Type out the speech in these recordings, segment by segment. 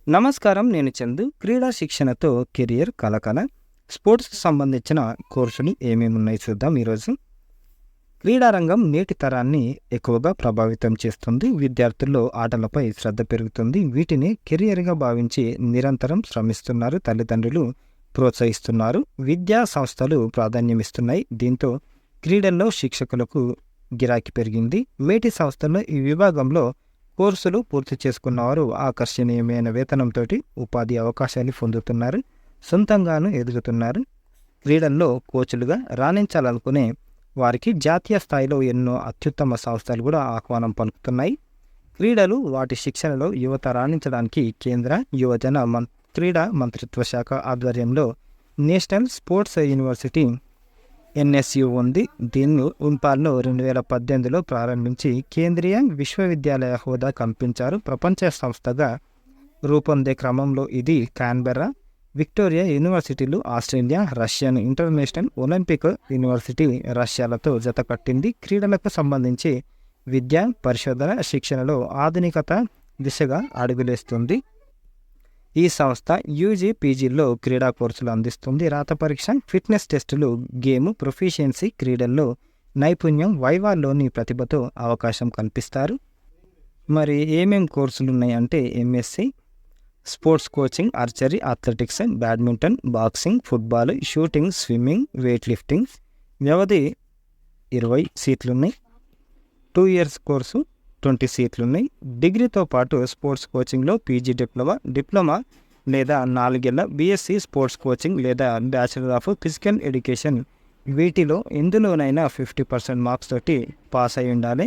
నమస్కారం. నేను చందు. క్రీడా శిక్షణతో కెరియర్ కలకల. స్పోర్ట్స్‌కి సంబంధించిన కోర్సులు ఏమేమి ఉన్నాయి చూద్దాం ఈరోజు. క్రీడా రంగం నేటి తరాన్ని ఎక్కువగా ప్రభావితం చేస్తుంది. విద్యార్థుల్లో ఆటలపై శ్రద్ధ పెరుగుతుంది. వీటిని కెరియర్‌గా భావించి నిరంతరం శ్రమిస్తున్నారు. తల్లిదండ్రులు ప్రోత్సహిస్తున్నారు. విద్యా సంస్థలు ప్రాధాన్యమిస్తున్నాయి. దీంతో క్రీడల్లో శిక్షకులకు గిరాకీ పెరిగింది. మేటి సంస్థల్లో ఈ విభాగంలో కోర్సులు పూర్తి చేసుకున్నవారు ఆకర్షణీయమైన వేతనంతోటి ఉపాధి అవకాశాలు పొందుతున్నారు. సొంతంగాను ఎదుగుతున్నారు. క్రీడల్లో కోచ్లుగా రాణించాలనుకునే వారికి జాతీయ స్థాయిలో ఎన్నో అత్యుత్తమ సంస్థలు కూడా ఆహ్వానం పలుకుతున్నాయి. క్రీడలు వాటి శిక్షణలో యువత రాణించడానికి కేంద్ర యువజన క్రీడా మంత్రిత్వ శాఖ ఆధ్వర్యంలో నేషనల్ స్పోర్ట్స్ యూనివర్సిటీ ఎన్ఎస్యు ఉంది. దీన్ని ఉంపాల్లో 2018లో ప్రారంభించి కేంద్రీయ విశ్వవిద్యాలయ హోదా కల్పించారు. ప్రపంచ సంస్థగా రూపొందే క్రమంలో ఇది కాన్బెర్రా, విక్టోరియా యూనివర్సిటీలు Australia, Russian international Olympic university రష్యాలతో జతకట్టింది. క్రీడలకు సంబంధించి విద్య, పరిశోధన, శిక్షణలో ఆధునికత దిశగా అడుగులేస్తుంది. ఈ సంస్థ యూజీ, పీజీల్లో క్రీడా కోర్సులు అందిస్తుంది. రాత పరీక్ష, ఫిట్నెస్ టెస్టులు, గేమ్ ప్రొఫిషియన్సీ, క్రీడల్లో నైపుణ్యం, వైవాల్లోని ప్రతిభతో అవకాశం కల్పిస్తారు. మరి ఏమేం కోర్సులు ఉన్నాయి అంటే MSc sports coaching, archery, athletics, badminton, boxing, football, shooting, swimming, weight lifting. వ్యవధి 20 సీట్లున్నాయి. 2 ఇయర్స్ కోర్సు 20 సీట్లున్నాయి. డిగ్రీతో పాటు స్పోర్ట్స్ కోచింగ్లో పీజీ డిప్లొమా లేదా 4 ఏళ్ల బీఎస్సీ స్పోర్ట్స్ కోచింగ్ లేదా బ్యాచిలర్ ఆఫ్ ఫిజికల్ ఎడ్యుకేషన్, వీటిలో ఎందులోనైనా 50% మార్క్స్ తోటి పాస్ అయి ఉండాలి.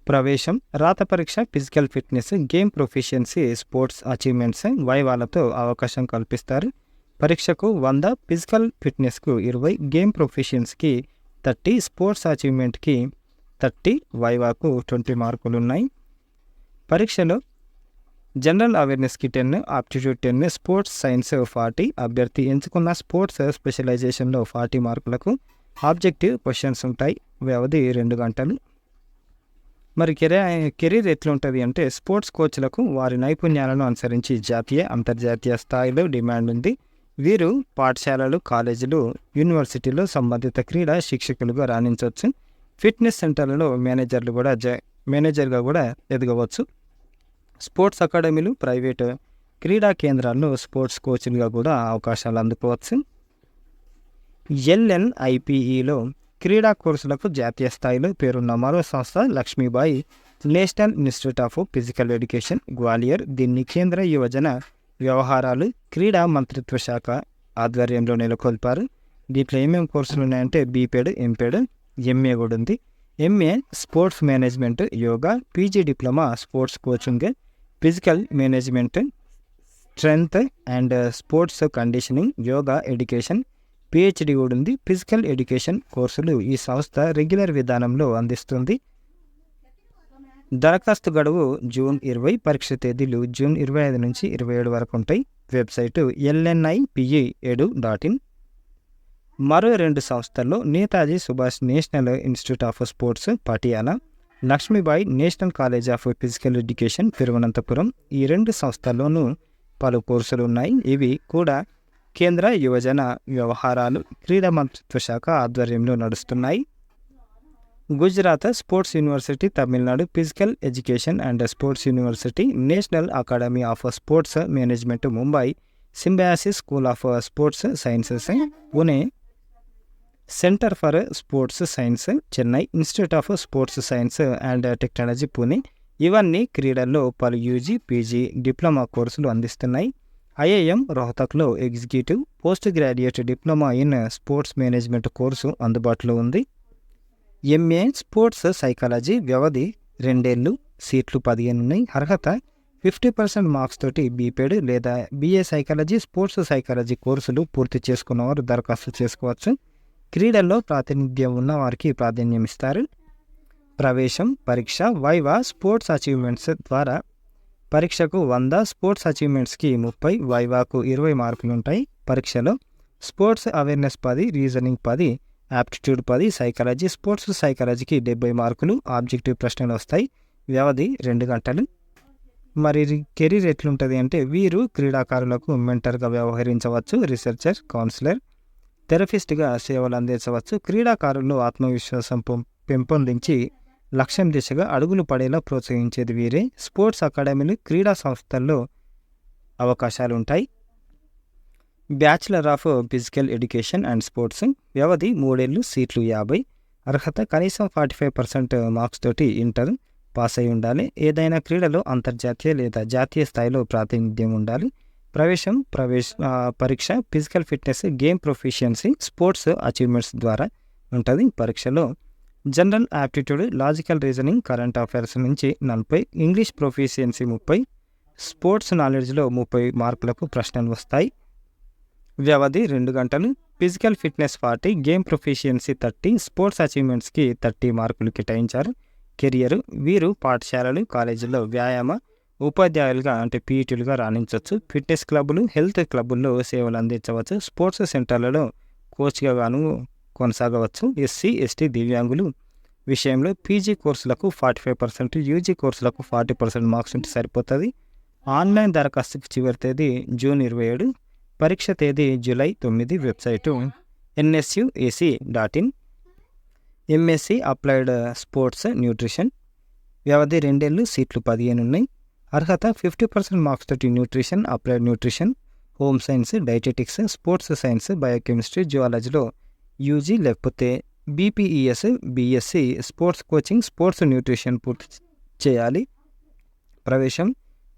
ప్రవేశం, రాత పరీక్ష, physical fitness, game proficiency, sports achievements, వైవాలతో అవకాశం కల్పిస్తారు. పరీక్షకు 100, ఫిజికల్ ఫిట్నెస్కు 20, గేమ్ ప్రొఫిషియన్సీకి 30, స్పోర్ట్స్ అచీవ్మెంట్కి 30, వైవాకు 20 మార్కులున్నాయి. పరీక్షలో జనరల్ అవేర్నెస్కి 10, ఆప్టిట్యూడ్ 10, స్పోర్ట్స్ సైన్స్ 40, అభ్యర్థి ఎంచుకున్న స్పోర్ట్స్ స్పెషలైజేషన్లో 40 మార్కులకు ఆబ్జెక్టివ్ క్వశ్చన్స్ ఉంటాయి. వ్యవధి 2 గంటలు. మరి కెరీర్ ఎట్లుంటుంది అంటే స్పోర్ట్స్ కోచ్లకు వారి నైపుణ్యాలను అనుసరించి జాతీయ, అంతర్జాతీయ స్థాయిలో డిమాండ్ ఉంది. వీరు పాఠశాలలు, కాలేజీలు, యూనివర్సిటీలో సంబంధిత క్రీడా శిక్షకులుగా రాణించవచ్చు. ఫిట్నెస్ సెంటర్లలో మేనేజర్గా కూడా ఎదగవచ్చు. స్పోర్ట్స్ అకాడమీలు, ప్రైవేటు క్రీడా కేంద్రాల్లో స్పోర్ట్స్ కోచ్లుగా కూడా అవకాశాలు అందుకోవచ్చు. ఎల్ఎన్ఐపిఈలో క్రీడా కోర్సులకు జాతీయ స్థాయిలో పేరున్న మరో సంస్థ Lakshmibai national institute of physical education, Gwalior. దీన్ని కేంద్ర యువజన వ్యవహారాలు, క్రీడా మంత్రిత్వ శాఖ ఆధ్వర్యంలో నెలకొల్పారు. దీంట్లో ఏమేమి కోర్సులు ఉన్నాయంటే బీపెడ్, ఎంపెడ్, ఎంఏ కూడా ఉంది. MA sports management, yoga, PG diploma sports coaching, physical management, strength and sports conditioning, yoga education, PhD కూడా ఉంది. ఫిజికల్ ఎడ్యుకేషన్ కోర్సులు ఈ సంస్థ రెగ్యులర్ విధానంలో అందిస్తుంది. దరఖాస్తు గడువు జూన్ 20, పరీక్ష తేదీలు జూన్ 25 నుంచి 27 వరకు ఉంటాయి. Website lnipe.edu.in. మరో 2 సంస్థల్లో Netaji Subhash national institute of sports Patiala, Lakshmibai national college of physical education Thiruvananthapuram. ఈ 2 సంస్థల్లోనూ పలు కోర్సులు ఉన్నాయి. ఇవి కూడా కేంద్ర యువజన వ్యవహారాలు, క్రీడా మంత్రిత్వ శాఖ ఆధ్వర్యంలో నడుస్తున్నాయి. Gujarat sports university, Tamil Nadu physical education and sports university, national academy of sports management, Mumbai Symbiosis school of sports sciences, Pune centre for sports science, Chennai institute of sports science and technology, Pune. ఇవన్నీ క్రీడల్లో పలు యూజీ, పీజీ, డిప్లొమా కోర్సులు అందిస్తున్నాయి. ఐఐఎం రోహతక్లో executive, post graduate diploma in sports management course అందుబాటులో ఉంది. MA sports psychology, వ్యవధి 2 ఏళ్ళు, సీట్లు 15 ఉన్నాయి. అర్హత 50% మార్క్స్ తోటి బీపెడ్ లేదా బీఏ సైకాలజీ, స్పోర్ట్స్ సైకాలజీ కోర్సులు పూర్తి చేసుకున్నవారు దరఖాస్తు చేసుకోవచ్చు. క్రీడల్లో ప్రాతినిధ్యం ఉన్న వారికి ప్రాధాన్యం ఇస్తారు. ప్రవేశం, పరీక్ష, వైవా స్పోర్ట్స్ అచీవ్మెంట్స్ ద్వారా పరీక్షకు 100, స్పోర్ట్స్ అచీవ్మెంట్స్కి 30, వైవాకు 20 మార్కులు ఉంటాయి. పరీక్షలో sports awareness 10, reasoning 10, aptitude 10, psychology, sports సైకాలజీకి 70 మార్కులు, ఆబ్జెక్టివ్ ప్రశ్నలు వస్తాయి. వ్యవధి 2 గంటలు. మరి కెరీర్ ఎట్లుంటుంది అంటే వీరు క్రీడాకారులకు మెంటర్గా వ్యవహరించవచ్చు, రీసెర్చర్, కౌన్సిలర్, థెరపిస్ట్గా సేవలు అందించవచ్చు. క్రీడాకారుల్లో ఆత్మవిశ్వాసం పెంపొందించి లక్ష్యం దిశగా అడుగులు పడేలా ప్రోత్సహించేది వీరే. స్పోర్ట్స్ అకాడమీలు, క్రీడా సంస్థల్లో అవకాశాలు ఉంటాయి. Bachelor of physical education and sports, వ్యవధి 3 ఏళ్ళు, సీట్లు 50, అర్హత కనీసం 45% మార్క్స్ తోటి ఇంటర్ పాస్ అయి ఉండాలి. ఏదైనా క్రీడలో అంతర్జాతీయ లేదా జాతీయ స్థాయిలో ప్రాతినిధ్యం ఉండాలి. పరీక్ష physical fitness, game proficiency, sports achievements ద్వారా ఉంటుంది. పరీక్షలో general aptitude, logical reasoning, current affairs నుంచి 40, ఇంగ్లీష్ ప్రొఫిషియన్సీ 30, స్పోర్ట్స్ నాలెడ్జ్లో 30 మార్కులకు ప్రశ్నలు వస్తాయి. వ్యవధి 2 గంటలు, physical fitness 40, game proficiency 30, sports అచీవ్మెంట్స్కి 30 మార్కులు కేటాయించారు. కెరియర్ వీరు పాఠశాలలు, కాలేజీల్లో వ్యాయామ ఉపాధ్యాయులుగా అంటే పీఈటీలుగా రాణించవచ్చు. ఫిట్నెస్ క్లబ్బులు, హెల్త్ క్లబ్బుల్లో సేవలు అందించవచ్చు. స్పోర్ట్స్ సెంటర్లలో కోచ్గా గాను కొనసాగవచ్చు. ఎస్సీ, ఎస్టీ, దివ్యాంగులు విషయంలో పీజీ కోర్సులకు 45%, యూజీ కోర్సులకు 40% మార్క్స్ ఉంటే సరిపోతుంది. ఆన్లైన్ దరఖాస్తుకు చివరి తేదీ జూన్ 27, పరీక్ష తేదీ July 9. Website nsuac.in. MSc applied sports nutrition, వ్యవధి 2 ఏళ్ళు, సీట్లు 15 ఉన్నాయి. అర్హత 50% మార్క్స్ తోటి nutrition, applied nutrition, home science, dietetics, sports science, biochemistry, జియాలజీలో యూజీ లేకపోతే BPES, BSc, sports coaching, sports nutrition పూర్తి చేయాలి. ప్రవేశం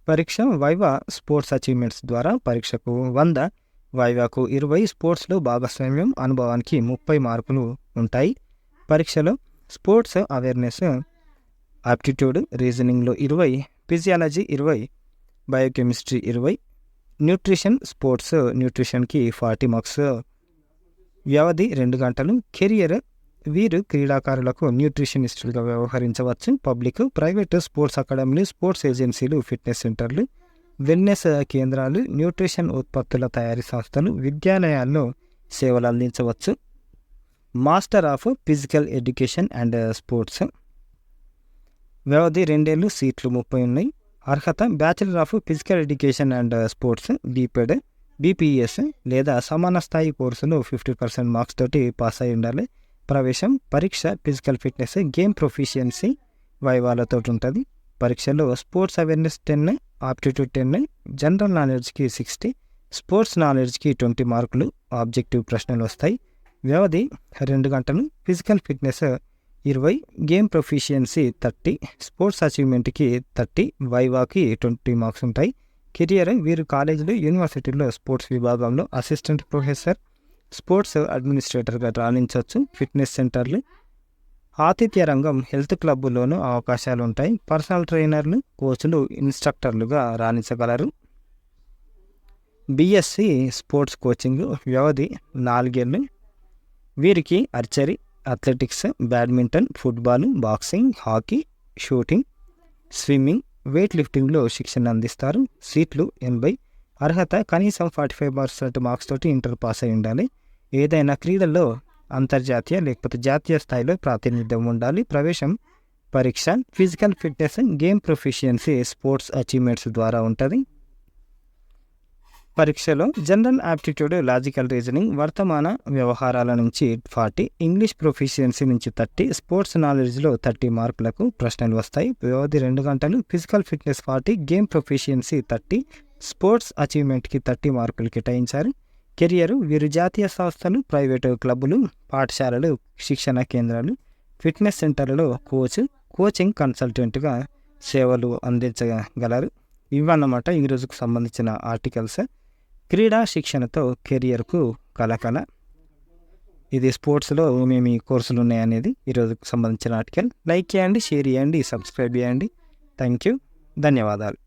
పరీక్ష వైవా, స్పోర్ట్స్ అచీవ్మెంట్స్ ద్వారా పరీక్షకు 100, వైవాకు 20, స్పోర్ట్స్లో భాగస్వామ్యం అనుభవానికి 30 మార్కులు ఉంటాయి. పరీక్షలో స్పోర్ట్స్ అవేర్నెస్, ఆప్టిట్యూడ్, రీజనింగ్లో 20, ఫిజియాలజీ 20, బయోకెమిస్ట్రీ 20, న్యూట్రిషన్, స్పోర్ట్స్ న్యూట్రిషన్కి 40 మార్క్స్. వ్యవధి 2 గంటలు. కెరియర్ వీరు క్రీడాకారులకు న్యూట్రిషనిస్టులుగా వ్యవహరించవచ్చు. పబ్లిక్, ప్రైవేటు స్పోర్ట్స్ అకాడమీలు, స్పోర్ట్స్ ఏజెన్సీలు, ఫిట్నెస్ సెంటర్లు, వెల్నెస్ కేంద్రాలు, న్యూట్రిషన్ ఉత్పత్తుల తయారీ సంస్థలు, విద్యాలయాల్లో సేవలు అందించవచ్చు. Master of physical education and sports, వ్యవధి 2 ఏళ్ళు, సీట్లు 30 ఉన్నాయి. అర్హత bachelor of physical education and sports, BPEd, BPS లేదా సమాన స్థాయి కోర్సులు 50% మార్క్స్ తోటి పాస్ అయి ఉండాలి. ప్రవేశం పరీక్ష ఫిజికల్ ఫిట్నెస్, గేమ్ ప్రొఫిషియన్సీ, వైవాలతో ఉంటుంది. పరీక్షలో స్పోర్ట్స్ అవేర్నెస్ 10, ఆప్టిట్యూడ్ 10, జనరల్ నాలెడ్జ్కి 60, స్పోర్ట్స్ నాలెడ్జ్కి 20 మార్కులు, ఆబ్జెక్టివ్ ప్రశ్నలు వస్తాయి. వ్యవధి 2 గంటలు. Physical fitness 20, game proficiency 30, sports అచీవ్మెంట్కి 30, వైవాకి 20 మార్క్స్ ఉంటాయి. కెరియర్ వీరు కాలేజీలు, యూనివర్సిటీల్లో స్పోర్ట్స్ విభాగంలో అసిస్టెంట్ ప్రొఫెసర్, స్పోర్ట్స్ అడ్మినిస్ట్రేటర్గా రాణించవచ్చు. ఫిట్నెస్ సెంటర్లు, ఆతిథ్య రంగం, హెల్త్ క్లబ్బుల్లోనూ అవకాశాలు ఉంటాయి. పర్సనల్ ట్రైనర్లు, కోచ్లు, ఇన్స్ట్రక్టర్లుగా రాణించగలరు. బీఎస్సీ స్పోర్ట్స్ కోచింగ్, వ్యవధి 4 ఏళ్ళు. వీరికి archery, athletics, badminton, football, boxing, hockey, shooting, swimming, weight లిఫ్టింగ్లో శిక్షణ అందిస్తారు. సీట్లు 80, అర్హత కనీసం 45% మార్క్స్ తోటి ఇంటర్ పాస్ అయి ఉండాలి. ఏదైనా క్రీడల్లో అంతర్జాతీయ లేకపోతే జాతీయ స్థాయిలో ప్రాతినిధ్యం ఉండాలి. ప్రవేశం పరీక్ష physical fitness, game proficiency, sports achievements ద్వారా ఉంటుంది. పరీక్షలో జనరల్ యాప్టిట్యూడ్, లాజికల్ రీజనింగ్, వర్తమాన వ్యవహారాల నుంచి 40, ఇంగ్లీష్ ప్రొఫిషియన్సీ నుంచి 30, స్పోర్ట్స్ నాలెడ్జ్లో 30 మార్కులకు ప్రశ్నలు వస్తాయి. వ్యవధి 2 గంటలు. Physical fitness 40, game proficiency 30, sports అచీవ్మెంట్కి 30 మార్కులు కేటాయించారు. కెరియర్ వీరు జాతీయ సంస్థలు, ప్రైవేటు క్లబ్బులు, పాఠశాలలు, శిక్షణ కేంద్రాలు, ఫిట్నెస్ సెంటర్లలో కోచింగ్ కన్సల్టెంట్గా సేవలు అందించగలరు. ఇవన్నమాట ఈరోజుకు సంబంధించిన ఆర్టికల్స్. క్రీడా శిక్షణతో కెరియర్కు కలకల. ఇది స్పోర్ట్స్లో ఏమేమి కోర్సులు ఉన్నాయనేది ఈరోజుకు సంబంధించిన ఆర్టికల్. లైక్ చేయండి, షేర్ చేయండి, సబ్స్క్రైబ్ చేయండి. థ్యాంక్ యూ, ధన్యవాదాలు.